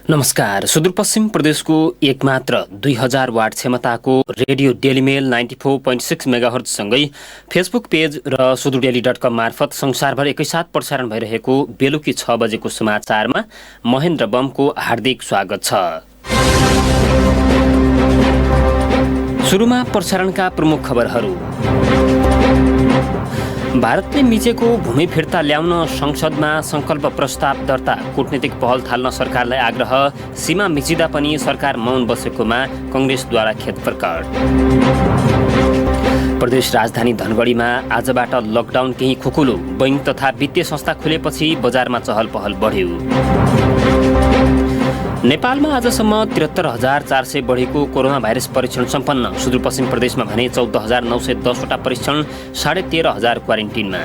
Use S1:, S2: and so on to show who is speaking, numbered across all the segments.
S1: नमस्कार। सुदूरपश्चिम प्रदेशको एकमात्र 2000 वाट क्षमताको रेडियो डेलीमेल 94.6 मेगाहर्जसँगै फेसबुक पेज र sudur.com मार्फत संसारभर एकैसाथ प्रसारण भइरहेको बेलुकी 6 बजेको समाचारमा महेन्द्र बमको हार्दिक स्वागत छ। सुरुमा प्रसारणका प्रमुख खबरहरू। भारतले मिचेको भूमि फिर्ता ल्याउन संसदमा संकल्प प्रस्ताव दर्ता, कूटनीतिक पहल थाल्न सरकारलाई आग्रह, सीमा मिचिँदा पनि सरकार मौन बसेकोमा कङ्ग्रेसद्वारा खेद प्रकट। प्रदेश राजधानी धनगढीमा आजबाट लकडाउन केही खुकुलो, बैंक तथा वित्तीय संस्था खुलेपछि बजारमा चहल पहल बढ्यो। नेपालमा आजसम्म 73,400 बढेको कोरोना भाइरस परीक्षण सम्पन्न, सुदूरपश्चिम प्रदेशमा भने 14,910 वटा परीक्षण, 13,500 क्वारेन्टिनमा।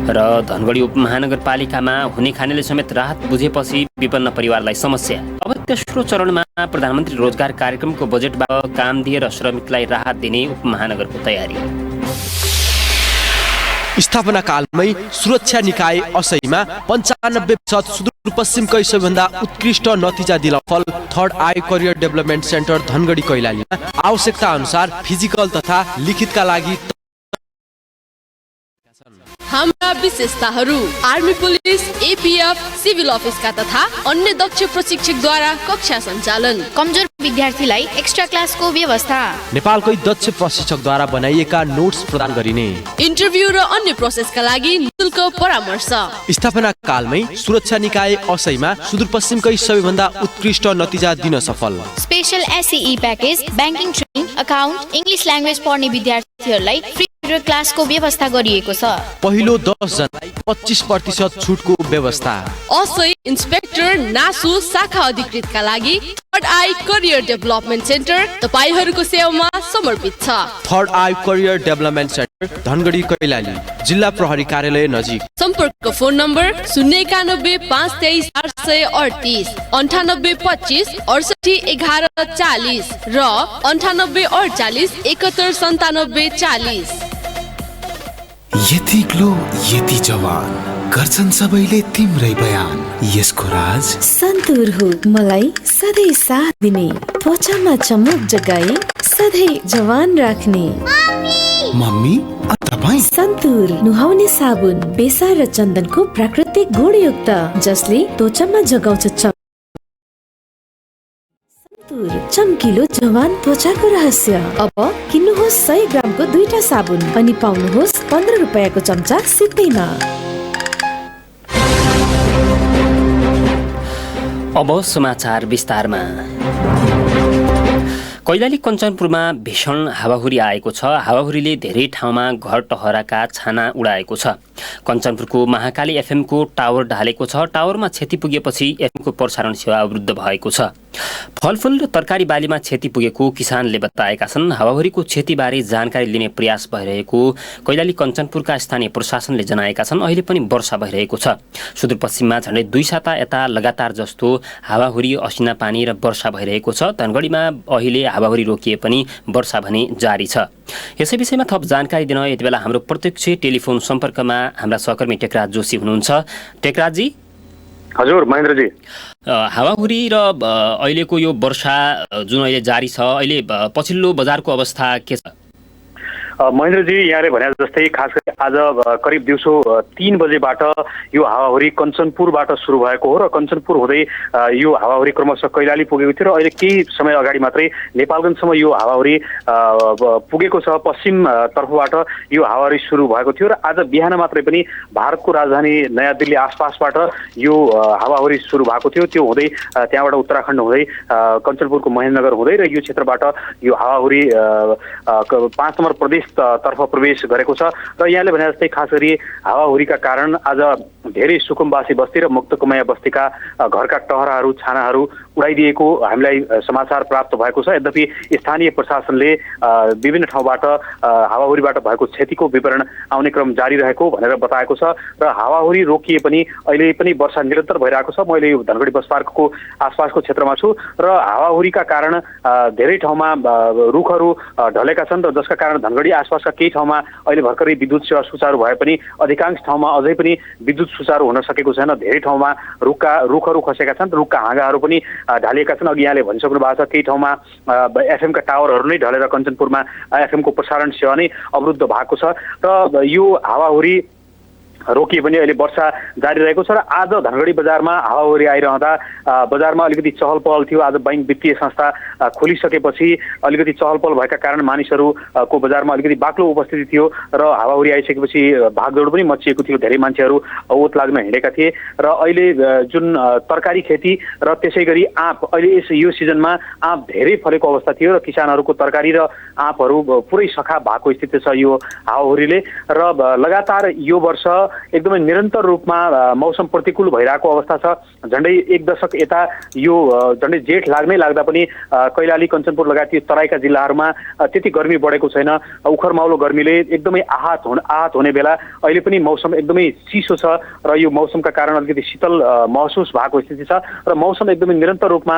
S1: र धनगढी उपमहानगरपालिकामा हुने खानेले समेत राहत बुझेपछि विपन्न परिवारलाई समस्या। अब तेस्रो चरणमा प्रधानमन्त्री रोजगार कार्यक्रमको बजेटबाट काम दिएर श्रमिकलाई राहत दिने उपमहानगरको तयारी।
S2: स्थापना कालमै सुरक्षा निकाय असैमा 95% सुदूरपश्चिमकै सबैभन्दा उत्कृष्ट नतिजा दिलाफल Third Eye Career Development Centre Dhangadhi कैलालीमा आवश्यकता अनुसार फिजिकल तथा लिखितका लागि
S3: हाम्रा विशेषताहरू। आर्मी, पुलिस, एपीएफ, सिभिल अफिसका तथा अन्य दक्ष प्रशिक्षकद्वारा कक्षा सञ्चालन।
S4: कमजोर विद्यार्थीलाई एक्स्ट्रा क्लासको व्यवस्था।
S2: नेपालकै दक्ष प्रशिक्षकद्वारा बनाइएका नोट्स प्रदान गरिने।
S3: इन्टरभ्यू र अन्य प्रोसेसका लागि निशुल्क परामर्श।
S2: स्थापना कालमै सुरक्षा निकाय असैमा सुदूरपश्चिमकै सबैभन्दा उत्कृष्ट नतिजा दिन सफल।
S4: Special SEE package, banking training, account, English language पढ्ने विद्यार्थीहरूलाई फ्री क्लासको व्यवस्था गरिएको छ।
S2: पहिलो 10 जनालाई 25% छुटको व्यवस्था।
S3: असै इन्सपेक्टर नासु शाखा अधिकृतका लागि Third Eye Career Development Centre तपाईहरूको सेवामा समर्पित छ।
S2: Third Eye Career Development Centre Dhangadhi Kailali, जिल्ला प्रहरी कार्यालय नजिक।
S3: सम्पर्कको फोन नम्बर 091 523 838, 98 25 68 11 40 र 98 48 71 97 40।
S5: यति ग्लो यति जवान गर्छन् सबैले तिम्रै बयान। यसको राज
S6: सन्तुर हो, मलाई सधैँ साथ दिने, त्वचामा चमक जगाई सधैँ जवान राख्ने।
S5: मम्मी तपाई
S6: सन्तुर नुहाउने साबुन बेसार र चन्दनको प्राकृतिक गुणयुक्त, जसले त्वचामा जगाउँछ चम्किलो जवान त्वचाको रहस्य। अब किन्नुहोस् 100 ग्रामको 2टा साबुन अनि पाउनुहोस् 15 रुपियाँको चम्चा सित्तैमा।
S1: अब समाचार विस्तारमा। कैलाली कञ्चनपुरमा भीषण हावाहुरी आएको छ। हावाहुरीले धेरै ठाउँमा घर टहराका छाना उडाएको छ। कञ्चनपुरको महाकाली एफएमको टावर ढालेको छ। टावरमा क्षति पुगेपछि एफएमको प्रसारण सेवा अवरुद्ध भएको छ। फलफुल र तरकारी बालीमा क्षति पुगेको किसानले बताएका छन्। हावाहुरीको क्षतिबारे जानकारी लिने प्रयास भइरहेको कैलाली कञ्चनपुरका स्थानीय प्रशासनले जनाएका छन्। अहिले पनि वर्षा भइरहेको छ। सुदूरपश्चिममा झन्डै 2 साता यता लगातार जस्तो हावाहुरी, असिना पानी र वर्षा भइरहेको छ। धनगढीमा अहिले हावाहुरी रोकिए पनि वर्षा भने जारी छ। यसै विषयमा थप जानकारी दिन यति बेला हाम्रो प्रत्यक्ष टेलिफोन सम्पर्कमा हाम्रा सहकर्मी टेकराज जोशी हुनुहुन्छ। टेकराजजी।
S7: हजुर महेन्द्रजी।
S1: हावाहुरी र अहिलेको यो वर्षा जुन अहिले जारी छ, अहिले पछिल्लो बजारको अवस्था के छ?
S7: महेन्द्रजी, यहाँले भने जस्तै खास गरी आज करिब दिउँसो 3 बजेबाट यो हावाहुरी कञ्चनपुरबाट सुरु भएको हो र कञ्चनपुर हुँदै यो हावाहुरी क्रमशः कैलाली पुगेको थियो र अहिले केही समय अगाडि मात्रै नेपालगञ्जसम्म यो हावाहुरी पुगेको छ। पश्चिम तर्फबाट यो हावाहुरी सुरु भएको थियो र आज बिहान मात्रै पनि भारतको राजधानी नयाँ दिल्ली आसपासबाट यो हावाहुरी सुरु भएको थियो। त्यो हुँदै त्यहाँबाट उत्तराखण्ड हुँदै कञ्चनपुरको महेन्द्रनगर हुँदै र यो क्षेत्रबाट यो हावाहुरी 5 नम्बर प्रदेश तर्फ प्रवेश गरेको छ। र यहाँले भने जस्तै खास गरी हावाहुरीका कारण आज धेरै सुकुम्बासी बस्ती र मुक्तकुमाया बस्तीका घरका टहराहरू, छानाहरू उडाइदिएको हामीलाई समाचार प्राप्त भएको छ। यद्यपि स्थानीय प्रशासनले विभिन्न ठाउँबाट हावाहुरीबाट भएको क्षतिको विवरण आउने क्रम जारी रहेको भनेर बताएको छ र हावाहुरी रोकिए पनि अहिले पनि वर्षा निरन्तर भइरहेको छ। मैले यो धनगढी बस पार्कको आसपासको क्षेत्रमा छु र हावाहुरीका कारण धेरै ठाउँमा रुखहरू ढलेका छन् र जसका कारण धनगढी आसपासका केही ठाउँमा अहिले भर्खरै विद्युत सेवा सुचारू भए पनि अधिकांश ठाउँमा अझै पनि विद्युत सुचारू हुन सकेको छैन। धेरै ठाउँमा रुखहरू खसेका छन्, रुखका हाँगाहरू पनि ढालिएका छन्। अघि यहाँले भनिसक्नु भएको छ केही ठाउँमा एफएमका टावरहरू नै ढलेर कञ्चनपुरमा एफएमको प्रसारण सेवा नै अवरुद्ध भएको छ र यो हावाहुरी रोकिए पनि अहिले वर्षा जारी रहेको छ र आज धनगढी बजारमा हावाहुरी आइरहँदा बजारमा अलिकति चहल पहल थियो। आज बैंक वित्तीय संस्था खोलिसकेपछि अलिकति चहल पहल भएका कारण मानिसहरूको बजारमा अलिकति बाक्लो उपस्थिति थियो र हावाहुरी आइसकेपछि भागदौड पनि मचिएको थियो। धेरै मान्छेहरू ओत लाग्न हिँडेका थिए र अहिले जुन तरकारी खेती र त्यसै गरी आँप अहिले यो सिजनमा आँप धेरै फलेको अवस्था थियो र किसानहरूको तरकारी र आँपहरू पुरै सखा भएको स्थिति छ यो हावाहुरीले र लगातार यो वर्ष एकदमै निरन्तर रूपमा मौसम प्रतिकूल भइरहेको अवस्था छ। झन्डै 1 दशक यता यो झन्डै जेठ लाग्नै लाग्दा पनि कैलाली कञ्चनपुर लगायत यो तराईका जिल्लाहरूमा त्यति गर्मी बढेको छैन। उखरमाउलो गर्मीले एकदमै आहत हुने बेला अहिले पनि मौसम एकदमै चिसो छ र यो मौसमका कारण अलिकति शीतल महसुस भएको स्थिति छ र मौसम एकदमै निरन्तर रूपमा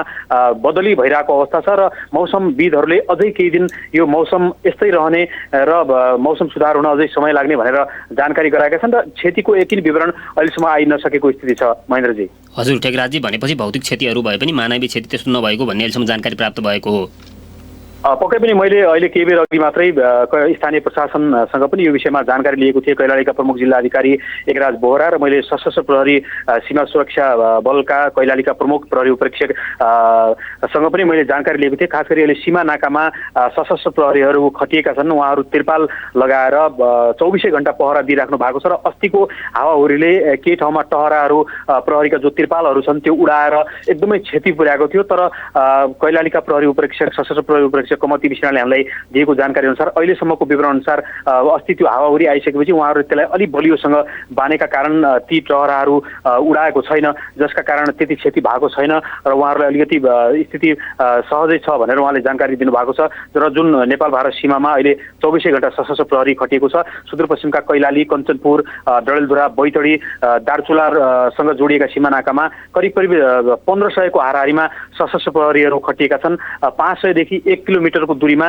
S7: बदली भइरहेको अवस्था छ र मौसमविदहरूले अझै केही दिन यो मौसम यस्तै रहने र मौसम सुधार हुन अझै समय लाग्ने भनेर जानकारी गराएका छन् र क्षतिको यकिन विवरण अहिलेसम्म आइ नसकेको स्थिति छ। महेन्द्रजी
S1: हजुर, टेकराजजी भनेपछि भौतिक क्षतिहरू भए पनि मानवीय क्षति त्यस्तो नभएको भन्ने अहिलेसम्म जानकारी प्राप्त भएको हो।
S7: पक्कै पनि मैले अहिले केही बेर अघि मात्रै स्थानीय प्रशासनसँग पनि यो विषयमा जानकारी लिएको थिएँ। कैलालीका प्रमुख जिल्ला अधिकारी एकराज बोहरा र मैले सशस्त्र प्रहरी सीमा सुरक्षा बलका कैलालीका प्रमुख प्रहरी उपरीक्षकसँग पनि मैले जानकारी लिएको थिएँ। खास गरी अहिले सीमा नाकामा सशस्त्र प्रहरीहरू खटिएका छन्। उहाँहरू तिरपाल लगाएर 24 घण्टा पहरा दिइराख्नु भएको छ र अस्तिको हावाहुरीले केही ठाउँमा टहराहरू प्रहरीका जो तिरपालहरू छन् त्यो उडाएर एकदमै क्षति पुर्याएको थियो। तर कैलालीका प्रहरी उपरीक्षक सशस्त्र प्रहरी उपरीक्षक कमती विष्णाले हामीलाई दिएको जानकारी अनुसार अहिलेसम्मको विवरण अनुसार अस्ति त्यो हावाहुरी आइसकेपछि उहाँहरूले त्यसलाई अलि बलियोसँग बानेका कारण ती टहराहरू उडाएको छैन, जसका कारण त्यति क्षति भएको छैन र उहाँहरूलाई अलिकति स्थिति सहजै छ भनेर उहाँले जानकारी दिनुभएको छ। र जुन नेपाल भारत सीमामा अहिले 24 घण्टा सशस्त्र प्रहरी खटिएको छ, सुदूरपश्चिमका कैलाली, कञ्चनपुर, डडेलधुरा, बैतडी, दार्चुलासँग जोडिएका सीमा नाकामा करिब 1500 को हाराहारीमा सशस्त्र प्रहरीहरू खटिएका छन्। 500 देखि 1 किलोमिटरको दूरीमा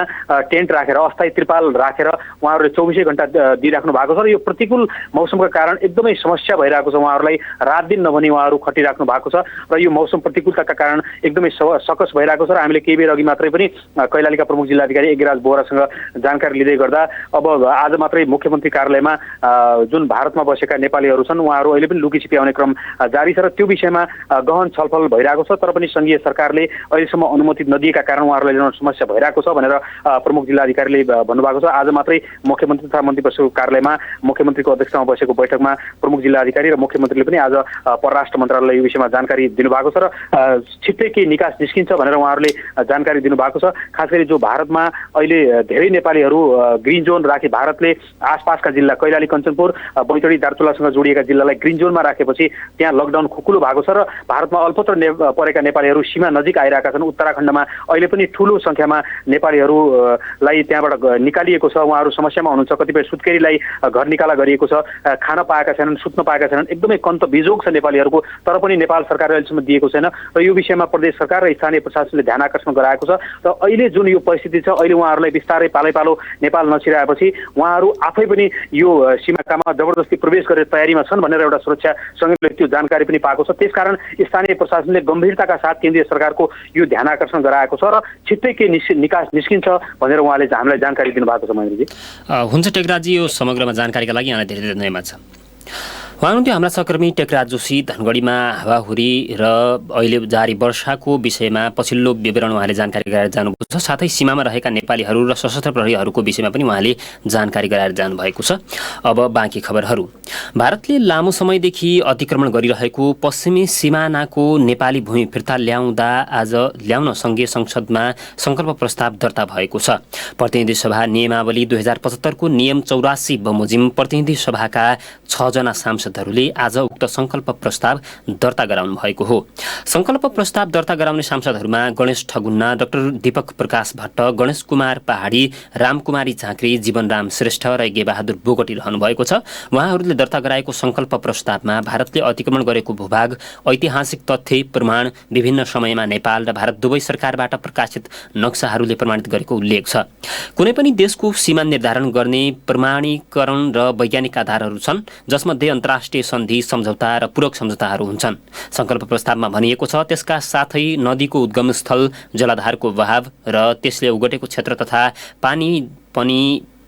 S7: टेन्ट राखेर अस्थायी त्रिपाल राखेर उहाँहरूले 24 घण्टा दिइराख्नु भएको छ र यो प्रतिकूल मौसमका कारण एकदमै समस्या भइरहेको छ। उहाँहरूलाई रात दिन नभनी उहाँहरू खटिराख्नु भएको छ र यो मौसम प्रतिकूलताका कारण एकदमै सकस भइरहेको छ र हामीले केही बेर अघि मात्रै पनि कैलालीका प्रमुख जिल्लाधिकारी एकराज बोहरासँग जानकारी लिँदै गर्दा अब आज मात्रै मुख्यमन्त्री कार्यालयमा जुन भारतमा बसेका नेपालीहरू छन् उहाँहरू अहिले पनि लुकी छिपी आउने क्रम जारी छ र त्यो विषयमा गहन छलफल भइरहेको छ। तर पनि सङ्घीय सरकारले अहिलेसम्म अनुमति नदिएका कारण उहाँहरूलाई ल्याउन समस्या भइरहेको छ भनेर प्रमुख जिल्लाधिकारीले भन्नुभएको छ। आज मात्रै मुख्यमन्त्री तथा मन्त्री परिषदको कार्यालयमा मुख्यमन्त्रीको अध्यक्षतामा बसेको बैठकमा प्रमुख जिल्लाधिकारी र मुख्यमन्त्रीले पनि आज परराष्ट्र मन्त्रालयलाई यो विषयमा जानकारी दिनुभएको छ र छिट्टै केही निकास निस्किन्छ भनेर उहाँहरूले जानकारी दिनुभएको छ। खास गरी जो भारतमा अहिले धेरै नेपालीहरू ग्रिन जोन राखे, भारतले आसपासका जिल्ला कैलाली, कञ्चनपुर, बैतडी, दार्चुलासँग जोडिएका जिल्लालाई ग्रिन जोनमा राखेपछि त्यहाँ लकडाउन खुकुलो भएको छ र भारतमा अल्पत्र परेका नेपालीहरू सीमा नजिक आइरहेका छन्। उत्तराखण्डमा अहिले पनि ठुलो सङ्ख्यामा नेपालीहरूलाई त्यहाँबाट निकालिएको छ। उहाँहरू समस्यामा हुनुहुन्छ। कतिपय सुत्केरीलाई घर निकाला गरिएको छ, खान पाएका छैनन्, सुत्न पाएका छैनन्। एकदमै कन्त बिजोग छ नेपालीहरूको, तर पनि नेपाल सरकारले अहिलेसम्म दिएको छैन र यो विषयमा प्रदेश सरकार र स्थानीय प्रशासनले ध्यान आकर्षण गराएको छ र अहिले जुन यो परिस्थिति छ अहिले उहाँहरूलाई बिस्तारै पालैपालो नेपाल नछिराएपछि उहाँहरू आफै पनि यो सीमाकामा जबरजस्ती प्रवेश गरेर तयारीमा छन् भनेर एउटा सुरक्षा सङ्घले त्यो जानकारी पनि पाएको छ। त्यसकारण स्थानीय प्रशासनले गम्भीरताका साथ केन्द्रीय सरकारको यो ध्यान आकर्षण गराएको छ र छिट्टै के निकास निस्किन्छ भनेर उहाँले हामीलाई जानकारी दिनुभएको छ। महेन्द्रजी
S1: हुन्छ टेकराजजी, यो समग्रमा जानकारीका लागि यहाँलाई धेरै धेरै धन्यवाद छ। उहाँ हुनुहुन्थ्यो हाम्रा सहकर्मी टेकराज जोशी। धनगढीमा हावाहुरी र अहिले जारी वर्षाको विषयमा पछिल्लो विवरण उहाँले जानकारी गराएर जानुभएको छ। साथै सीमामा रहेका नेपालीहरू र सशस्त्र प्रहरीहरूको विषयमा पनि उहाँले जानकारी गराएर जानुभएको छ। अब बाँकी खबरहरू। भारतले लामो समयदेखि अतिक्रमण गरिरहेको पश्चिमी सिमानाको नेपाली भूमि फिर्ता ल्याउन सङ्घीय संसदमा सङ्कल्प प्रस्ताव दर्ता भएको छ। प्रतिनिधि सभा नियमावली 2075 को नियम 84 बमोजिम प्रतिनिधि सभाका 6 जना सांसद सांसदहरूले आज उक्त संकल्प प्रस्ताव दर्ता गराउनु भएको हो। संकल्प प्रस्ताव दर्ता गराउने सांसदहरूमा गणेश ठगुन्ना, डाक्टर दीपक प्रकाश भट्ट, गणेश कुमार पहाडी, रामकुमारी झाँक्री, जीवनराम श्रेष्ठ र यज्ञबहादुर बोगटी रहनु भएको छ। उहाँहरूले दर्ता गराएको संकल्प प्रस्तावमा भारतले अतिक्रमण गरेको भूभाग, ऐतिहासिक तथ्य, प्रमाण, विभिन्न समयमा नेपाल र भारत दुवै सरकारबाट प्रकाशित नक्साहरूले प्रमाणित गरेको उल्लेख छ। कुनै पनि देशको सीमा निर्धारण गर्ने प्रमाणीकरण र वैज्ञानिक आधारहरू छन्, जसमध्ये अन्तर्राष्ट्रिय सन्धि, सम्झौता र पूरक सम्झौताहरू हुन्छन्। संकल्प प्रस्तावमा भनिएको छ त्यसका साथै नदीको उद्गम स्थल, जलाधारको बहाव र त्यसले उगटेको क्षेत्र तथा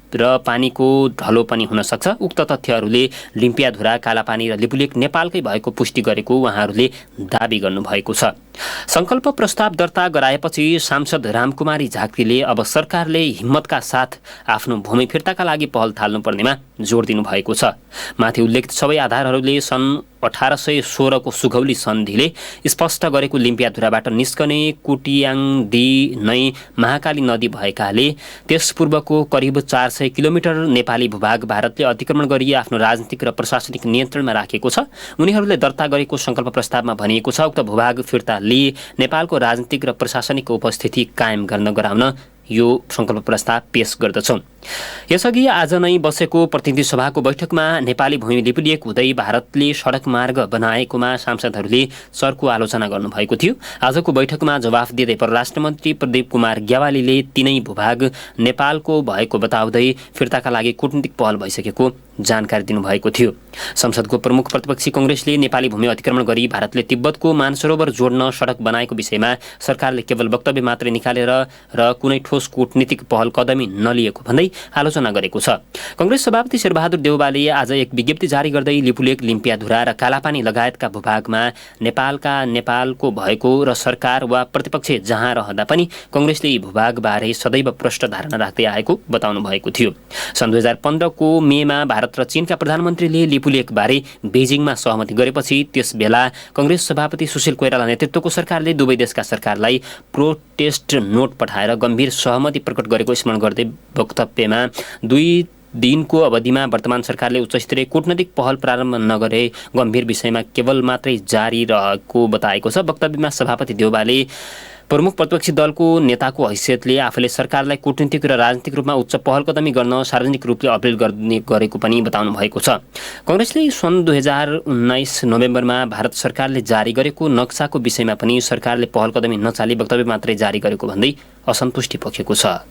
S1: पानीको ढलो पनि हुन सक्छ। उक्त तथ्यहरूले लिम्पियाधुरा, कालापानी र लिपुलेक नेपालकै भएको पुष्टि गरेको उहाँहरूले दाबी गर्नुभएको छ। संकल्प प्रस्ताव दर्ता गराएपछि सांसद रामकुमारी झाँक्रीले अब सरकारले हिम्मतका साथ आफ्नो भूमि फिर्ताका लागि पहल थाल्नुपर्नेमा जोड दिनुभएको छ। माथि उल्लेखित सबै आधारहरूले सन् 1816 को सुगौली सन्धिले स्पष्ट गरेको लिम्पियाधुराबाट निस्कने कुटियाङदी नै महाकाली नदी भएकाले त्यस पूर्वको करिब 400 किलोमिटर नेपाली भूभाग भारतले अतिक्रमण गरी आफ्नो राजनीतिक र प्रशासनिक नियन्त्रणमा राखेको छ। उनीहरूले दर्ता गरेको संकल्प प्रस्तावमा भनिएको छ उक्त भूभाग फिर्ता नेपालको राजनीतिक र प्रशासनिक उपस्थिति कायम गराउन यो संकल्प प्रस्ताव पेश गर्दछौं। यसअघि आज नै बसेको प्रतिनिधि सभाको बैठकमा नेपाली भूमि लिपुलेक हुँदै भारतले सडक मार्ग बनाएकोमा सांसदहरूले चर्को आलोचना गर्नुभएको थियो। आजको बैठकमा जवाफ दिँदै परराष्ट्र मन्त्री प्रदीप कुमार ग्यावालीले तीनै भूभाग नेपालको भएको बताउँदै फिर्ताका लागि कूटनीतिक पहल भइसकेको जानकारी दिनुभएको थियो। संसदको प्रमुख प्रतिपक्षी कांग्रेसले नेपाली भूमि अतिक्रमण गरी भारतले तिब्बतको मानसरोवर जोड्न सडक बनाएको विषयमा सरकारले केवल वक्तव्य मात्रै निकालेर र कुनै ठोस कूटनीतिक पहल कदमी नलिएको भन्दै आलोचना गरेको छ। कांग्रेस सभापति शेरबहादुर देउवाले आज एक विज्ञप्ति जारी गर्दै लिपुलेक, लिम्पियाधुरा र कालापानी लगायतका भूभागमा नेपालको भएको र सरकार वा प्रतिपक्ष जहाँ रहँदा पनि कांग्रेसले यी भूभागबारे सदैव प्रष्ट धारणा राख्दै आएको बताउनु भएको थियो। सन् 2015 को मेमा भारत र चीनका प्रधानमन्त्रीले लिपुलेकबारे बेजिङमा सहमति गरेपछि त्यस बेला कांग्रेस सभापति सुशील कोइराला नेतृत्वको सरकारले दुवै देशका सरकारलाई प्रोटेस्ट नोट पठाएर गम्भीर सहमति प्रकट गरेको स्मरण गर्दै वक्तव्यमा 2 दिनको अवधिमा वर्तमान सरकारले उच्चस्तरीय कूटनीतिक पहल प्रारम्भ नगरे गम्भीर विषयमा केवल मात्रै जारी रहेको बताएको छ। वक्तव्यमा सभापति देउवाले प्रमुख प्रतिपक्षी दलको नेताको हैसियतले आफूले सरकारलाई कूटनीतिक र राजनीतिक रूपमा उच्च पहल कदमी गर्न सार्वजनिक रूपले अपिल गरेको पनि बताउनु भएको छ। कांग्रेसले सन् 2019 नोभेम्बरमा भारत सरकारले जारी गरेको नक्साको विषयमा पनि सरकारले पहल कदमी नचाली वक्तव्य मात्रै जारी गरेको भन्दै असन्तुष्टि पोखेको छ।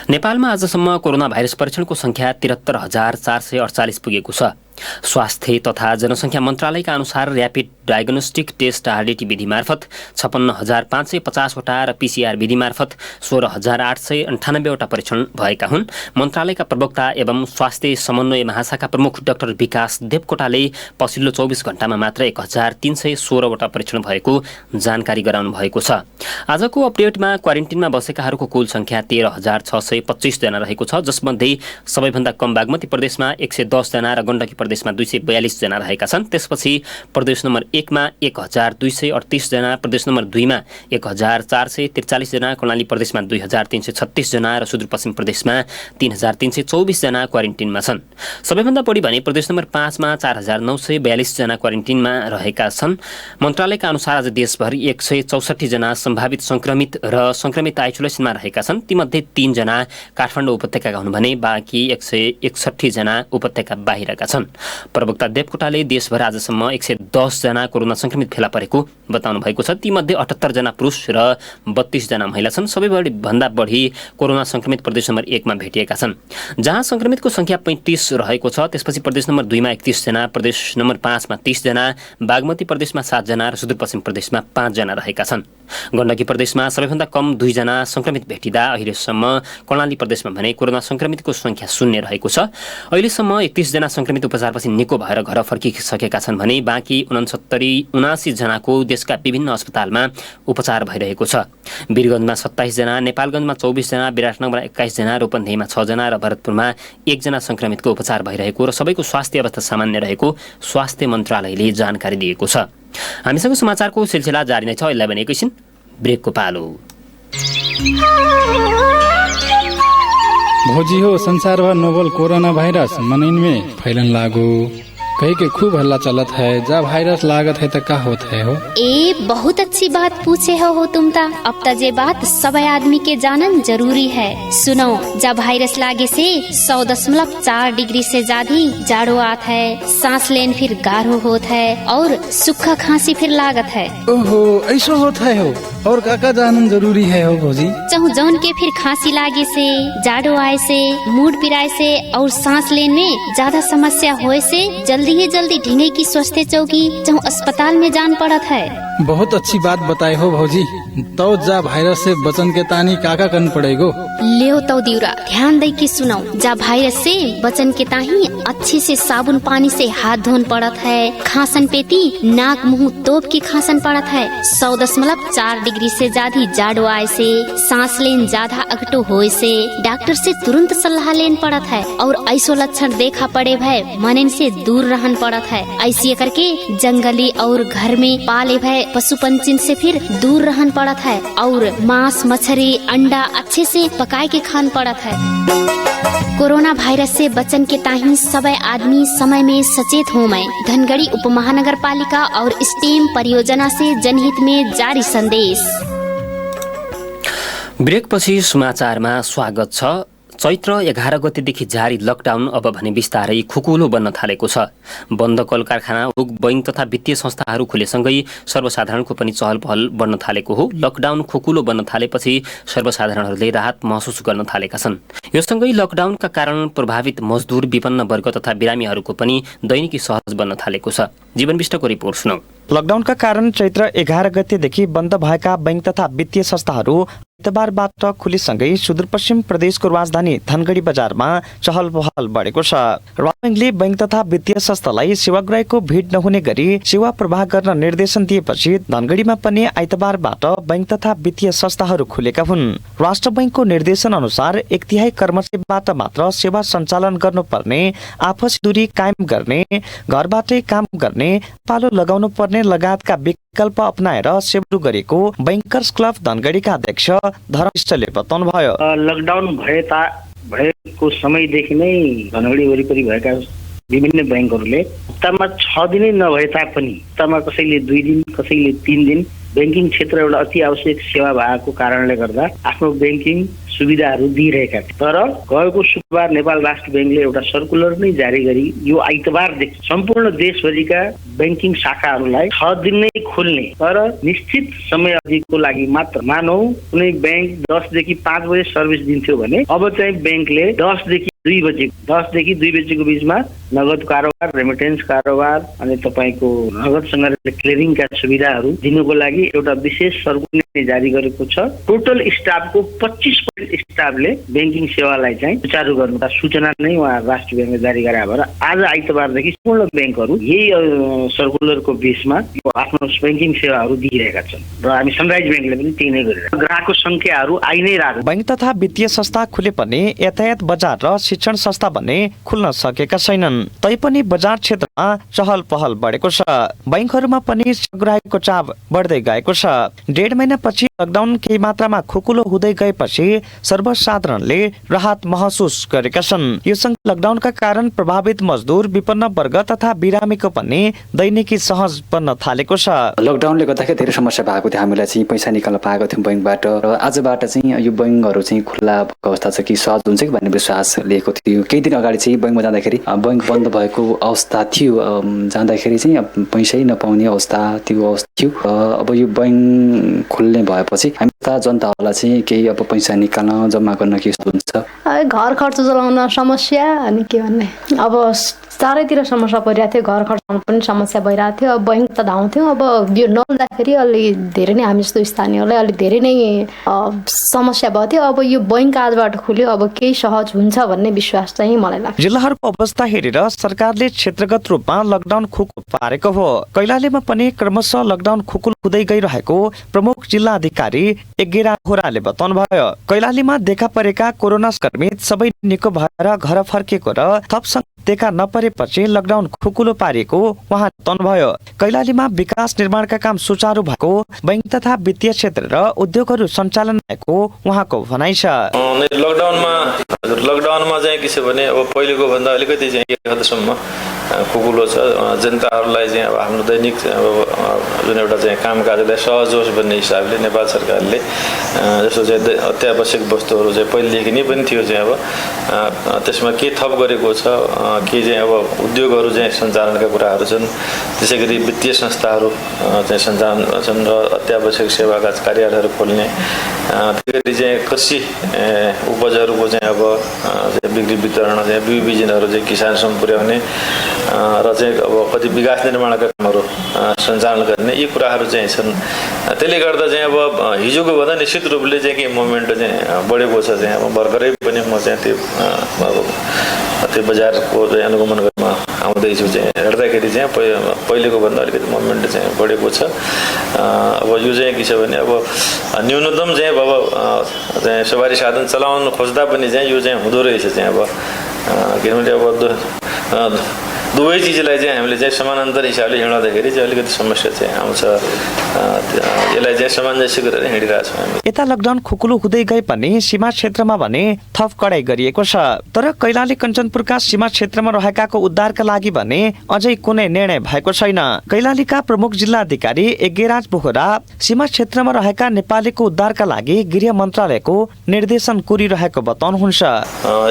S1: नेपालमा आजसम्म कोरोना भाइरस परीक्षणको संख्या 73,448 पुगेको छ। स्वास्थ्य तथा जनसङ्ख्या मन्त्रालयका अनुसार र्यापिड डायग्नोस्टिक टेस्ट आरडीटी विधि मार्फत 56,550 वटा र पीसीआर विधि मार्फत 16,898 वटा परीक्षण भएका हुन्। मन्त्रालयका प्रवक्ता एवं स्वास्थ्य समन्वय महाशाखा प्रमुख डाक्टर विकास देवकोटाले पछिल्लो 24 घण्टामा मात्र 1,316 वटा परीक्षण भएको जानकारी गराउनु भएको छ। आजको अपडेटमा क्वारेन्टिनमा बसेकाहरूको कुल संख्या 13,625 जना रहेको छ, जसमध्ये सबैभन्दा कम बागमती प्रदेशमा 110 जना र गण्डकी प्रदेशमा 242 जना रहेका छन्। त्यसपछि प्रदेश नम्बर 1 मा 1,238 जना, प्रदेश नम्बर 2 मा 1,443 जना, कर्णाली प्रदेशमा 2,336 जना र सुदूरपश्चिम प्रदेशमा 3,324 जना क्वारेन्टिनमा छन्। सबैभन्दा बढी भने प्रदेश नम्बर 5 मा 4,942 जना क्वारेन्टिनमा रहेका छन्। मन्त्रालयका अनुसार आज देशभर 164 जना सम्भावित संक्रमित र संक्रमित आइसोलेसनमा रहेका छन्। तीमध्ये 3 जना काठमाडौँ उपत्यकाका हुन् भने बाँकी 161 जना उपत्यका बाहिरका छन्। प्रवक्ता देवकोटाले देशभर आजसम्म 110 जना कोरोना संक्रमित फेला परेको बताउनु भएको छ। तीमध्ये 78 जना पुरुष र 32 जना महिला छन्। सबैभन्दा बढी कोरोना संक्रमित प्रदेश नम्बर 1 मा भेटिएका छन्, जहाँ संक्रमितको संख्या 35 रहेको छ। त्यसपछि प्रदेश नम्बर 2 मा 31 जना, प्रदेश नम्बर 5 मा 30 जना, बागमती प्रदेशमा 7 जना र सुदूरपश्चिम प्रदेशमा 5 जना रहेका छन्। गण्डकी प्रदेशमा सबैभन्दा कम 2 जना संक्रमित भेटिँदा अहिलेसम्म कर्णाली प्रदेशमा भने कोरोना संक्रमितको संख्या 0 रहेको छ। अहिलेसम्म 31 जना संक्रमित उपचारपछि निको भएर घर फर्किसकेका छन् भने बाँकी 79 जनाको देशका विभिन्न अस्पतालमा उपचार भइरहेको छ। वीरगञ्जमा 27 जना, नेपालगञ्जमा 24 जना, विराटनगरमा 21 जना, रूपन्देहीमा 6 जना र भरतपुरमा 1 जना संक्रमितको उपचार भइरहेको र सबैको स्वास्थ्य अवस्था सामान्य रहेको स्वास्थ्य मन्त्रालयले जानकारी दिएको छ। हामीसँग समाचारको सिलसिला जारी नै छ। यसलाई भने एकैछिन ब्रेकको पालो।
S8: भौजी हो संसार भर नोवल कोरोना वायरस मनइन में फैलन लागू कहीं के खूब हल्ला चलत है। जब वायरस लागत है तो क्या होता है हो?
S9: ए बहुत अच्छी बात पूछे हो तुम ता। अब तक ये बात सब आदमी के जानन जरूरी है। सुनो, जब वायरस लागे से 100.4 डिग्री से ज्यादा जाड़ो आत है, सांस लेन फिर गाढ़ो होत है और सूखा खांसी फिर लागत है।
S8: ओहो ऐसा होता है हो। और काका जानन जरूरी है हो भौजी?
S9: चाहू जौन के फिर खांसी लागे से, जाड़ो आए से, मूड पिराए से और सांस लेने में ज्यादा समस्या होए से जल्दी ढींगे की स्वास्थ्य चौकी चाहू अस्पताल में जान पड़त है।
S8: बहुत अच्छी बात बताए हो भौजी। तो जा वायरस से बचन के तानी काका करन पड़ेगो?
S9: ले तो दिउरा ध्यान दे के सुनाओ। जा वायरस से बचन के ताही अच्छे से साबुन पानी से हाथ धोन पड़त है। खांसन पेती नाक मुंह तोप के खांसन पड़त है। 100.4 डिग्री से ज्यादा जाड़ो आए से, सांस लेन ज्यादा अगटो होए से डॉक्टर से तुरंत सलाह लेन पड़त है। और ऐसो लक्षण देखा पड़े भय मनन से दूर रहन पड़त है। ऐसे करके जंगली और घर में पाले भय पशु पंछी से फिर दूर रहन पड़त है। और मांस मछली अंडा अच्छे से पकाए के खान पड़त है। कोरोना वायरस से बचन के ताही सब आदमी समय में सचेत हो। मैं धनगढ़ी उप महानगर पालिका और स्टेम परियोजना से जनहित में जारी संदेश।
S1: ब्रेक पछि समाचारमा स्वागत छ। चैत्र 11 गतेदेखि जारी लकडाउन अब भने बिस्तारै खुकुलो बन्न थालेको छ। बन्द कल कारखाना, उद्योग, बैंक तथा वित्तीय संस्थाहरू खुलेसँगै सर्वसाधारणको पनि चहल पहल बढ्न थालेको हो। लकडाउन खुकुलो बन्न थालेपछि सर्वसाधारणहरूले राहत महसुस गर्न थालेका छन्। यो सँगै लकडाउनका कारण प्रभावित मजदुर, विपन्न वर्ग तथा बिरामीहरूको पनि दैनिकी सहज बन्न थालेको छ। जीवन विष्टको रिपोर्ट सुनौ।
S10: लकडाउनका कारण चैत्र 11 गतेदेखि बन्द भएका बैंक तथा वित्तीय संस्थाहरू आइतबारबाट खुलेसँगै सुदूरपश्चिम प्रदेशको राजधानी धनगढी बजारमा चहल पहल बढेको छ। राजधानीले बैंक तथा वित्तीय संस्थालाई सेवाग्राहीको भिड नहुने गरी सेवा प्रवाह गर्न निर्देशन दिएपछि धनगढीमा पनि आइतबारबाट बैंक तथा वित्तीय संस्थाहरू खुलेका हुन्। राष्ट्र बैंकको निर्देशन अनुसार 1/3 कर्मचारीबाट मात्र सेवा सञ्चालन गर्नुपर्ने, आपसी दूरी कायम गर्ने, घरबाटै काम गर्ने, पालो लगाउनु पर्ने लगायतका विकल्प अपनाएर सेवा गरेको बैंकर्स क्लब धनगढीका अध्यक्ष धर्मविष्टले बताउनुभयो।
S11: लकडाउन भएको समयदेखि नै धनगढी वरिपरि भएका विभिन्न बैंकहरूले हप्तामा 6 दिनै नभए तापनि हप्तामा कसैले 2 दिन, कसैले 3 दिन बैंकिङ क्षेत्र एउटा अति आवश्यक सेवा भएको कारणले गर्दा आफ्नो बैंकिङ सुविधाहरू दिइरहेका थिए। तर गएको शुक्रबार नेपाल राष्ट्र बैंकले एउटा सर्कुलर नै जारी गरी यो आइतबारदेखि सम्पूर्ण देशभरिका बैंकिङ शाखाहरूलाई 6 दिन नै खोल्ने तर निश्चित समय अवधिको लागि मात्र। मानौ कुनै बैंक 10 देखि 5 बजे सर्भिस दिन्थ्यो भने अब चाहिँ बैंकले 10 देखि 2 बजेको बिचमा नगद कारोबार, रेमिटेन्स कारोबार अनि तपाईको नगदसँग क्लियरिङका सुविधाहरू दिनुको लागि एउटा विशेष सर्कुलर जारी गरेको छ। टोटल स्टाफको 25% स्टाफले बैंकिङ सेवालाई चाहिँ सुचारू गर्नुका सूचना नै उहाँ राष्ट्र बैंकले जारी गरे भएर आज आइतबारदेखि सम्पूर्ण बैंकहरू यही सर्कुलरको बेसमा आफ्नो बैंकिङ सेवाहरू दिइरहेका छन् र हामी सनराइज बैंकले पनि त्यही नै गरिरहेका। ग्राहकको संख्याहरू आइ नै रहेको।
S10: बैंक तथा वित्तीय संस्था खुले पनि यातायात बजार र शिक्षण संस्था भने खुल्न सकेका छैनन्। तैपनि बजार क्षेत्रमा चहल पहल बढेको छ। बैंकहरूमा पनि ग्राहकको चाप बढ्दै गएको छ। 1.5 महिनापछि लकडाउन केही मात्रामा खुकुलो हुँदै गएपछि सर्वसाधारणले राहत महसुस गरेका छन्। यो सँगै लकडाउनका कारण प्रभावित मजदुर, विपन्न वर्ग तथा बिरामीको पनि दैनिकी सहज बन्न थालेको छ।
S12: लकडाउनले गर्दाखेरि धेरै समस्या भएको थियो। हामीलाई चाहिँ पैसा निकाल्न पाएको थियौँ बैंकबाट र आजबाट चाहिँ यो बैंकहरू चाहिँ खुल्ला भएको अवस्था छ कि सहज हुन्छ कि भन्ने विश्वास लिएको थियो। केही दिन अगाडि चाहिँ बैंकमा जाँदाखेरि बैंक बन्द भएको अवस्था थियो। जाँदाखेरि चाहिँ पैसै नपाउने अवस्था थियो। अब यो बैंक खुल्ने भएपछि हामी जनताहरूलाई चाहिँ केही अब पैसा निकाल्न जम्मा गर्न के हुन्छ?
S13: घर खर्च चलाउन समस्या अनि के भन्ने, अब चारैतिर समस्या परिरहेको थियो। घर खर्चमा पनि समस्या भइरहेको थियो। अब बैंक त धाउँथ्यो। अब यो नहुँदाखेरि अलि धेरै नै हामी जस्तो स्थानीयलाई अलि धेरै नै समस्या भएको थियो। अब यो बैंक आजबाट खुल्यो, अब केही सहज हुन्छ भन्ने विश्वास चाहिँ मलाई लाग्छ।
S10: जिल्लाहरूको अवस्था हेरेर सरकारले क्षेत्रगत रूपमा लकडाउन खुकुलो पारेको हो। कैलालीमा पनि क्रमशः लकडाउन खुकुलो हुँदै गइरहेको प्रमुख जिल्ला अधिकारी एगेरा होराले बताउनुभयो। कैलालीमा देखा परेका कोरोना संक्रमित सबै निको भएर घर फर्केको र थप टेका नपरेपछि लकडाउन खुकुलो पारिएको उहाँ बताउनुभयो। कैलालीमा विकास निर्माणका काम सुचारू भएको, बैंक तथा वित्तीय क्षेत्र र उद्योगहरू सञ्चालन भएको उहाँको भनाइ छ।
S14: लकडाउनमा चाहिँ के छ भने अब पहिलेको भन्दा अलिकति चाहिँ एक हदसम्म खुकुलो छ। जनताहरूलाई चाहिँ अब आफ्नो दैनिक जुन एउटा चाहिँ कामकाजलाई सहज होस् भन्ने हिसाबले नेपाल सरकारले जस्तो चाहिँ अत्यावश्यक वस्तुहरू चाहिँ पहिलेदेखि नै पनि थियो चाहिँ अब त्यसमा के थप गरेको छ, के चाहिँ अब उद्योगहरू चाहिँ सञ्चालनका कुराहरू छन्, त्यसै गरी वित्तीय संस्थाहरू चाहिँ सञ्चालन छन् र अत्यावश्यक सेवाका कार्यालयहरू खोल्ने, त्यसै गरी चाहिँ कृषि उपजहरूको चाहिँ अब बिक्री वितरण चाहिँ बिउ बिजनहरू चाहिँ किसानसम्म पुर्याउने र चाहिँ अब कति विकास निर्माणका कामहरू सञ्चालन गर्ने यी कुराहरू चाहिँ छन्। त्यसले गर्दा चाहिँ अब हिजोको भन्दा निश्चित रूपले चाहिँ के मोमेन्ट चाहिँ बढेको छ। चाहिँ अब भर्खरै पनि म चाहिँ त्यो बजारको चाहिँ अनुगमन गर्न आउँदैछु, चाहिँ हेर्दाखेरि चाहिँ पहिलेको भन्दा अलिकति मोमेन्ट चाहिँ बढेको छ। अब यो चाहिँ के छ भने अब न्यूनतम चाहिँ अब चाहिँ सवारी साधन चलाउन खोज्दा पनि चाहिँ यो चाहिँ हुँदो रहेछ चाहिँ अब किनभने अब दुवै चिजलाई चाहिँ हामीले चाहिँ समानान्तर हिसाबले हिँड्दाखेरि चाहिँ अलिकति समस्या चाहिँ आउँछ। यसलाई चाहिँ सामञ्जस्य गरेर हिँडिरहेको छौँ हामी।
S10: यता लकडाउन खुकुलो हुँदै गए पनि सीमा क्षेत्रमा भने थप कडाई गरिएको छ। तर कैलाली कञ्चनपुरका सीमा क्षेत्रमा रहेकाको उद्धारका लागि भने अझै कुनै निर्णय भएको छैन। कैलालीका प्रमुख जिल्ला अधिकारी यज्ञराज बोहरा सीमा क्षेत्रमा रहेका नेपालीको उद्धारका लागि गृह मन्त्रालयको निर्देशन कुरिरहेको बताउनुहुन्छ।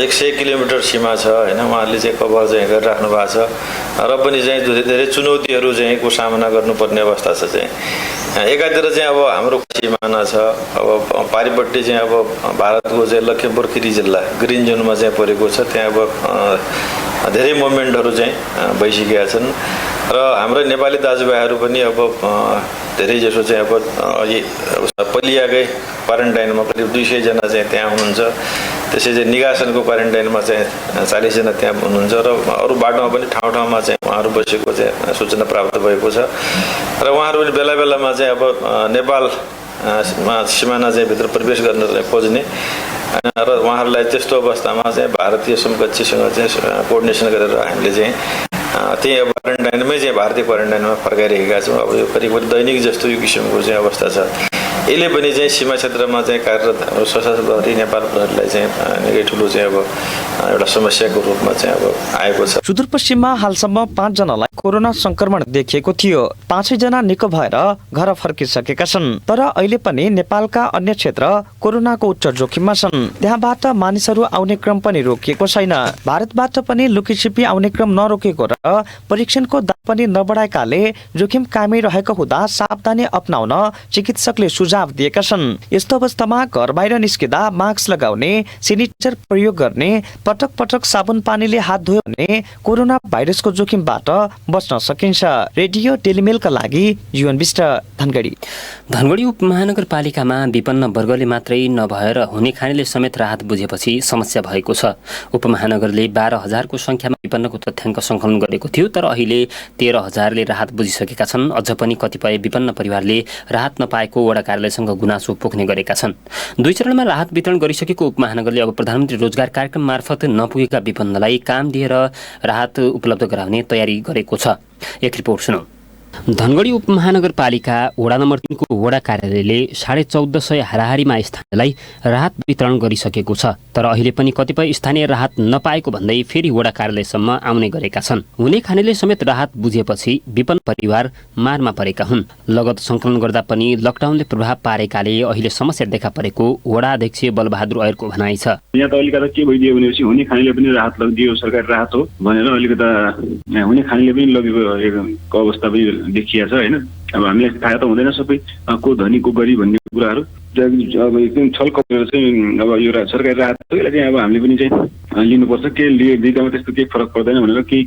S14: 100 किलोमिटर सीमा छ हैन, उहाँहरूले चाहिँ कभर चाहिँ गरिराख्नु भएको छ र पनि चाहिँ धेरै चुनौतीहरू चाहिँ को सामना गर्नुपर्ने अवस्था छ। चाहिँ एकातिर चाहिँ अब हाम्रो सिमाना छ, अब पारिपट्टि चाहिँ अब भारतको चाहिँ लखिमपुर खिरी जिल्ला ग्रिन जोनमा चाहिँ परेको छ। त्यहाँ अब धेरै मुभमेन्टहरू चाहिँ भइसकेका छन् र हाम्रो नेपाली दाजुभाइहरू पनि अब धेरै जसो चाहिँ अब पलियाकै क्वारेन्टाइनमा करिब 200 जना चाहिँ त्यहाँ हुनुहुन्छ। त्यसै चाहिँ निगासनको क्वारेन्टाइनमा चाहिँ 40 जना त्यहाँ हुनुहुन्छ र अरू बाटोमा पनि ठाउँ ठाउँमा चाहिँ उहाँहरू बसेको चाहिँ सूचना प्राप्त भएको छ र उहाँहरू पनि बेला बेलामा चाहिँ अब नेपाल सिमाना चाहिँ भित्र प्रवेश गर्न खोज्ने र उहाँहरूलाई त्यस्तो अवस्थामा चाहिँ भारतीय समकक्षीसँग चाहिँ कोअर्डिनेसन गरेर हामीले चाहिँ त्यही अब क्वारेन्टाइनमै चाहिँ भारतीय क्वारेन्टाइनमा फर्काइरहेका छौँ। अब यो करिब करिब दैनिक जस्तो यो किसिमको चाहिँ अवस्था छ। यसले पनि चाहिँ सीमा क्षेत्रमा चाहिँ कार्यरत हाम्रो सशस्त्र प्रहरी नेपाल प्रहरीलाई चाहिँ निकै ठुलो चाहिँ अब एउटा समस्याको रूपमा चाहिँ अब आएको छ।
S10: सुदूरपश्चिममा हालसम्म 5 जनालाई कोरोना संक्रमण देखिएको थियो। 5 जना निको भएर घर फर्किसकेका छन्। तर अहिले पनि नेपालका अन्य क्षेत्र कोरोनाको उच्च जोखिममा छन्। त्यहाँबाट मानिसहरू आउने क्रम पनि रोकिएको छैन। भारतबाट पनि लुकीछिपी आउने क्रम नरोकेको र परीक्षणको दाम पनि नबढाएकाले जोखिम कायमै रहेको हुँदा सावधानी अपनाउन चिकित्सकले सुझाव दिएका छन्। यस्तो अवस्थामा घर बाहिर निस्किँदा मास्क लगाउने, सेनिटाइजर प्रयोग गर्ने, पटक पटक साबुन पानीले हात धोयो भने कोरोना भाइरसको जोखिमबाट बच्न सकिन्छ। रेडियो टेलिमेलका लागि युएन विष्ट, धनगढी।
S1: धनगढी उपमहानगरपालिकामा विपन्न वर्गले मात्रै नभएर हुने खानेले समेत राहत बुझेपछि समस्या भएको छ। उपमहानगरले 12,000 को संख्यामा विपन्नको तथ्याङ्क सङ्कलन गरेको थियो, तर अहिले 13,000ले राहत बुझिसकेका छन्। अझ पनि कतिपय विपन्न परिवारले राहत नपाएको वडा कार्यालयसँग गुनासो पोख्ने गरेका छन्। 2 चरणमा राहत वितरण गरिसकेको उपमहानगरले अब प्रधानमन्त्री रोजगार कार्यक्रम मार्फत नपुगेका विपन्नलाई काम दिएर राहत उपलब्ध गराउने तयारी गरेको छ। एक रिपोर्ट सुनौ। धनगढी उपमहानगरपालिका वडा नम्बर 3 को वडा कार्यालयले 1450 हाराहारीमा स्थानीयलाई राहत वितरण गरिसकेको छ। तर अहिले पनि कतिपय स्थानीय राहत नपाएको भन्दै फेरि वडा कार्यालयसम्म आउने गरेका छन्। हुने खानेले समेत राहत बुझेपछि विपन्न परिवार मारमा परेका हुन्। लगत सङ्कलन गर्दा पनि लकडाउनले प्रभाव पारेकाले अहिले समस्या देखा परेको वडा अध्यक्ष बलबहादुर ऐरको भनाइ छ।
S15: यहाँ त अलिकता के भइदियो भनेपछि हुने खानेले पनि राहत लगिदियो, सरकारी राहत हो भनेर अलिकता हुने खानेले पनि लगेको अवस्था पनि देखिया छ हैन। अब हामीलाई थाहा त हुँदैन सबै को धनी को गरिब भन्ने कुराहरू। अब एकदम छलकपट चाहिँ अब यो सरकारी राहत यसलाई चाहिँ अब हामीले पनि चाहिँ लिनुपर्छ। के लिँदामा त्यस्तो केही फरक पर्दैन भनेर केही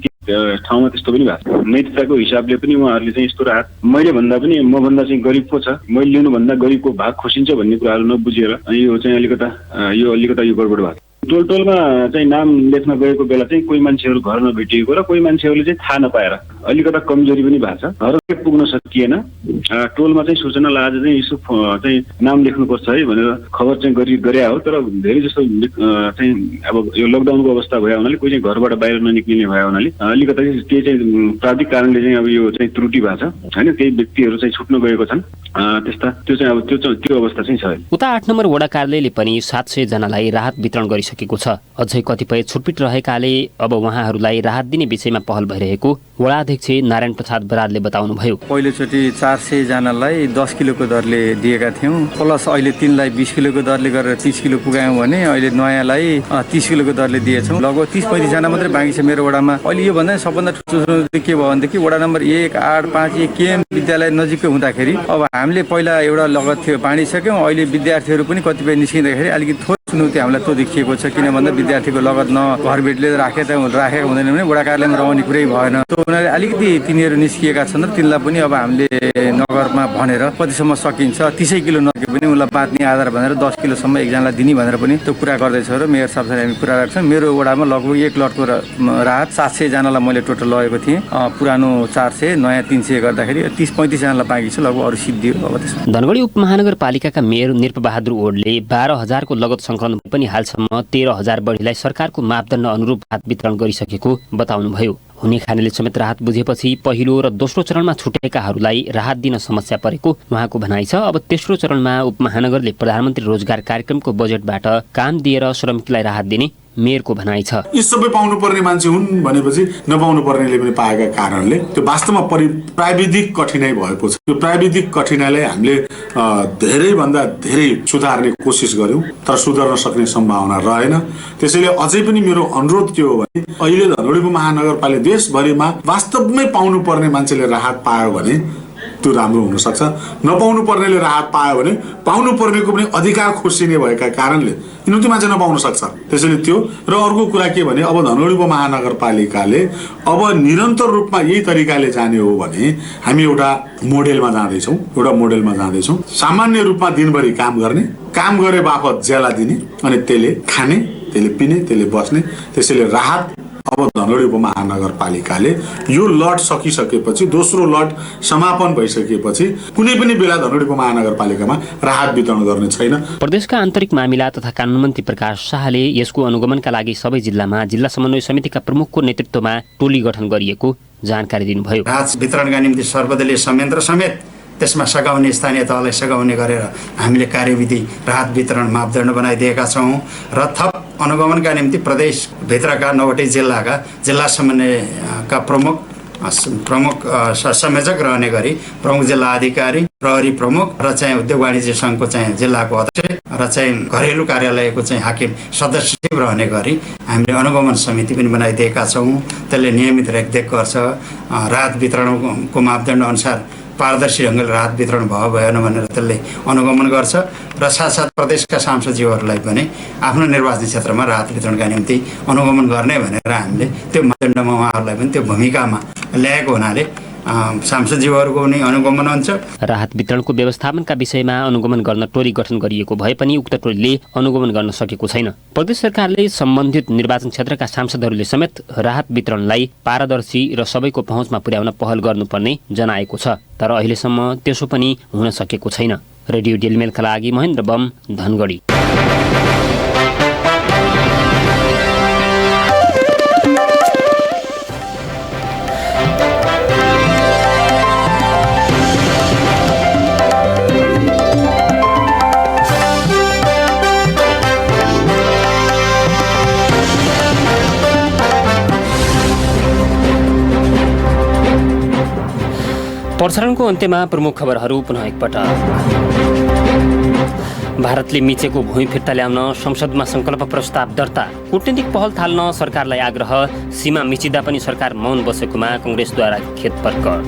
S15: ठाउँमा त्यस्तो पनि भएको छ। नैतिकताको हिसाबले पनि उहाँहरूले चाहिँ यस्तो राहत मैले भन्दा पनि मभन्दा चाहिँ गरिब को छ, मैले लिनुभन्दा गरिबको भाग खोसिन्छ भन्ने कुराहरू नबुझेर यो चाहिँ अलिकता यो गडबड भएको। टोलमा चाहिँ नाम लेख्न गएको बेला चाहिँ कोही मान्छेहरू घर नभेटिएको र कोही मान्छेहरूले चाहिँ थाहा नपाएर अलिकता कमजोरी पनि भएको छ। घरमै पुग्न सकिएन। टोलमा चाहिँ सूचना आज चाहिँ यसो चाहिँ नाम लेख्नुपर्छ है भनेर खबर चाहिँ गरे हो। तर धेरै जस्तो चाहिँ अब यो लकडाउनको अवस्था भयो हुनाले कोही चाहिँ घरबाट बाहिर ननिक्लिने भयो हुनाले अलिकता केही चाहिँ प्राविधिक कारणले चाहिँ अब यो चाहिँ त्रुटि भएको छ होइन। केही व्यक्तिहरू चाहिँ छुट्न गएको छन्। त्यस्ता त्यो चाहिँ अब त्यो अवस्था चाहिँ छ।
S1: उता 8 नम्बर वडा कार्यालयले पनि 700 जनालाई राहत वितरण गरिसकेको छ। अझै कतिपय छुटपिट रहेकाले अब उहाँहरूलाई राहत दिने विषयमा पहल भइरहेको वडा अध्यक्ष नारायण प्रसाद बरालले बताउनुभयो।
S16: पहिलोचोटि 400 जनालाई 10 किलोको दरले दिएका थियौँ, प्लस अहिले 3 लाई 20 किलोको दरले गरेर 30 किलो पुगायौँ भने अहिले नयाँलाई 30 किलोको दरले दिएछौँ। लगभग 30-35 जना मात्रै बाँकी छ मेरो वडामा। अहिले यो भन्दा सबभन्दा ठुलो के भयो भनेदेखि वडा नम्बर 1, 8, 5 केएम विद्यालय नजिकै हुँदाखेरि अब हामीले पहिला एउटा लगत थियो बाँडिसक्यौँ। अहिले विद्यार्थीहरू पनि कतिपय निस्किँदाखेरि अलिकति थोरै चुनौती हामीलाई त्यो देखिएको छ। किन भन्दा विद्यार्थीको लगत न घरबेटले राखेको हुँदैन भने वडा कार्यालयमा रहने कुरै भएन। त्यो हुनाले अलिकति तिनीहरू निस्किएका छन् र तिनलाई पनि अब हामीले नगरमा भनेर कतिसम्म सकिन्छ 30 किलो नके पनि उनलाई बाँध्ने आधार भनेर 10 किलोसम्म एकजनालाई दिने भनेर पनि त्यो कुरा गर्दैछौँ र मेयर साहबसँग हामी कुरा राख्छौँ। मेरो वडामा लगभग 1 लटको राहत 700 जनालाई मैले टोटल लगेको थिएँ। पुरानो 400 नयाँ 300 गर्दाखेरि 30-35 जनालाई बाँकी छ। लगभग अरू सिद्धियो। अब त्यसमा
S1: धनगढी उपमहानगरपालिकाका मेयर निर्पबहादुर ओडले 12,000 को लगत सङ्कलन पनि हालसम्म 13,000 बढीलाई सरकारको मापदण्ड अनुरूप राहत वितरण गरिसकेको बताउनुभयो। हुने खानेले समेत राहत बुझेपछि पहिलो र दोस्रो चरणमा छुटेकाहरूलाई राहत दिन समस्या परेको उहाँको भनाइ छ। अब तेस्रो चरणमा उपमहानगरले प्रधानमन्त्री रोजगार कार्यक्रमको बजेटबाट काम दिएर श्रमिकलाई राहत दिने मेयरको भनाइ छ।
S17: यी सबै पाउनु पर्ने मान्छे हुन् भनेपछि नपाउनु पर्नेले पनि पाएका कारणले त्यो वास्तवमा प्राविधिक कठिनाइ भएको छ। त्यो प्राविधिक कठिनाइलाई हामीले धेरैभन्दा धेरै सुधार्ने कोसिस गर्यौं, तर सुधार्न सक्ने सम्भावना रहेन। त्यसैले अझै पनि मेरो अनुरोध के हो भने अहिले धनगढी उपमहानगरपालिका देशभरिमा वास्तवमै पाउनु पर्ने मान्छेले राहत पायो भने त्यो राम्रो हुन सक्छ। नपाउनु पर्नेले राहत पायो भने पाउनु पर्नेको पनि अधिकार खोसिने भएका कारणले निम्ति मान्छे नपाउन सक्छ। त्यसैले त्यो र अर्को कुरा के भने अब धनगढी उपमहानगरपालिकाले अब निरन्तर रूपमा यही तरिकाले जाने हो भने हामी एउटा मोडेलमा जाँदैछौँ। सामान्य रूपमा दिनभरि काम गर्ने, काम गरे बापत ज्याला दिने अनि त्यसले खाने, त्यसले पिने, त्यसले बस्ने। त्यसैले राहत अब धनगढी उपमहानगरपालिकाले यो लट सकिसकेपछि दोस्रो लट समापन भइसकेपछि कुनै पनि बेला धनगढी उपमहानगरपालिकामा राहत वितरण गर्ने छैन।
S1: प्रदेशका आन्तरिक मामिला तथा कानुन मन्त्री प्रकाश शाहले यसको अनुगमनका लागि सबै जिल्लामा जिल्ला समन्वय समितिका प्रमुखको नेतृत्वमा टोली गठन गरिएको जानकारी दिनुभयो।
S18: राहत वितरणका निम्ति सर्वदलीय संयन्त्र समेत त्यसमा सघाउने स्थानीय तहलाई सघाउने गरेर हामीले कार्यविधि राहत वितरण मापदण्ड बनाइदिएका छौँ र थप अनुगमनका निम्ति प्रदेशभित्रका 9वटै जिल्लाका जिल्ला समन्वयका प्रमुख संयोजक रहने गरी प्रमुख जिल्ला अधिकारी, प्रहरी प्रमुख र चाहिँ उद्योग वाणिज्य सङ्घको चाहिँ जिल्लाको अध्यक्ष र चाहिँ घरेलु कार्यालयको चाहिँ हाकिम सदस्य रहने गरी हामीले अनुगमन समिति पनि बनाइदिएका छौँ। त्यसले नियमित रेखदेख गर्छ। राहत वितरणको मापदण्ड अनुसार पारदर्शी ढङ्गले राहत वितरण भयो भएन भनेर त्यसले अनुगमन गर्छ र साथसाथ प्रदेशका सांसदज्यूहरूलाई पनि आफ्नो निर्वाचन क्षेत्रमा राहत वितरणका निम्ति अनुगमन गर्ने भनेर हामीले त्यो मापदण्डमा उहाँहरूलाई पनि त्यो भूमिकामा ल्याएको हुनाले सांसदज्यूहरूको पनि अनुगमन हुन्छ।
S1: राहत वितरणको व्यवस्थापनका विषयमा अनुगमन गर्न टोली गठन गरिएको भए पनि उक्त टोलीले अनुगमन गर्न सकेको छैन। प्रदेश सरकारले सम्बन्धित निर्वाचन क्षेत्रका सांसदहरूले समेत राहत वितरणलाई पारदर्शी र सबैको पहुँचमा पुर्याउन पहल गर्नुपर्ने जनाएको छ, तर अहिलेसम्म त्यसो पनि हुन सकेको छैन। रेडियो डेलिमेलका लागि महेन्द्र बम, धनगढी। प्रसारणको अन्त्यमा प्रमुख खबरहरू पुनः एकपटक। भारतले मिचेको भूमि फिर्ता ल्याउन संसदमा संकल्प प्रस्ताव दर्ता, कूटनीतिक पहल थाल्न सरकारलाई आग्रह, सीमा मिचिँदा पनि सरकार मौन बसेकोमा कङ्ग्रेसद्वारा खेद प्रकट।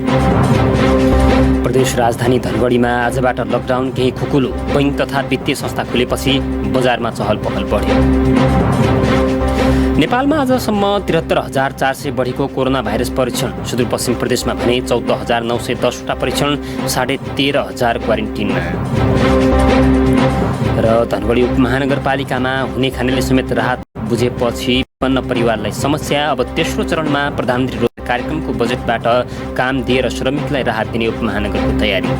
S1: प्रदेश राजधानी धनगढीमा आजबाट लकडाउन, केही खुकुलो, बैङ्क तथा वित्तीय संस्था खुलेपछि बजारमा चहल पहल बढ्यो। नेपालमा आजसम्म 73,400 बढीको कोरोना भाइरस परीक्षण, सुदूरपश्चिम प्रदेशमा भने 14,910 परीक्षण, 13,500 क्वारेन्टिनमा। र धनगढी उपमहानगरपालिकामा हुने खानेले समेत राहत बुझेपछि विपन्न परिवारलाई समस्या। अब तेस्रो चरणमा प्रधानमन्त्री रोजगार कार्यक्रमको बजेटबाट काम दिएर श्रमिकलाई राहत दिने उपमहानगरको तयारी।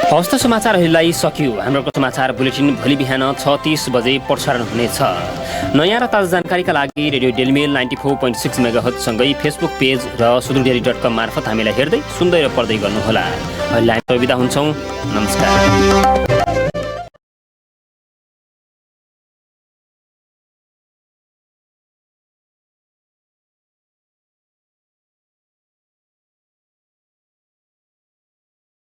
S1: हवस् त समाचारहरूलाई सकियो। हाम्रो समाचार बुलेटिन भोलि बिहान 6:30 बजे प्रसारण हुनेछ। नयाँ र ताजा जानकारीका लागि रेडियो डेलमेल 94.6 मेगाहर्ज सँगै फेसबुक पेज र sudur.com मार्फत हामीलाई हेर्दै सुन्दै र पढ्दै गर्नुहोला। अहिले हामी बिदा हुन्छौँ। नमस्कार।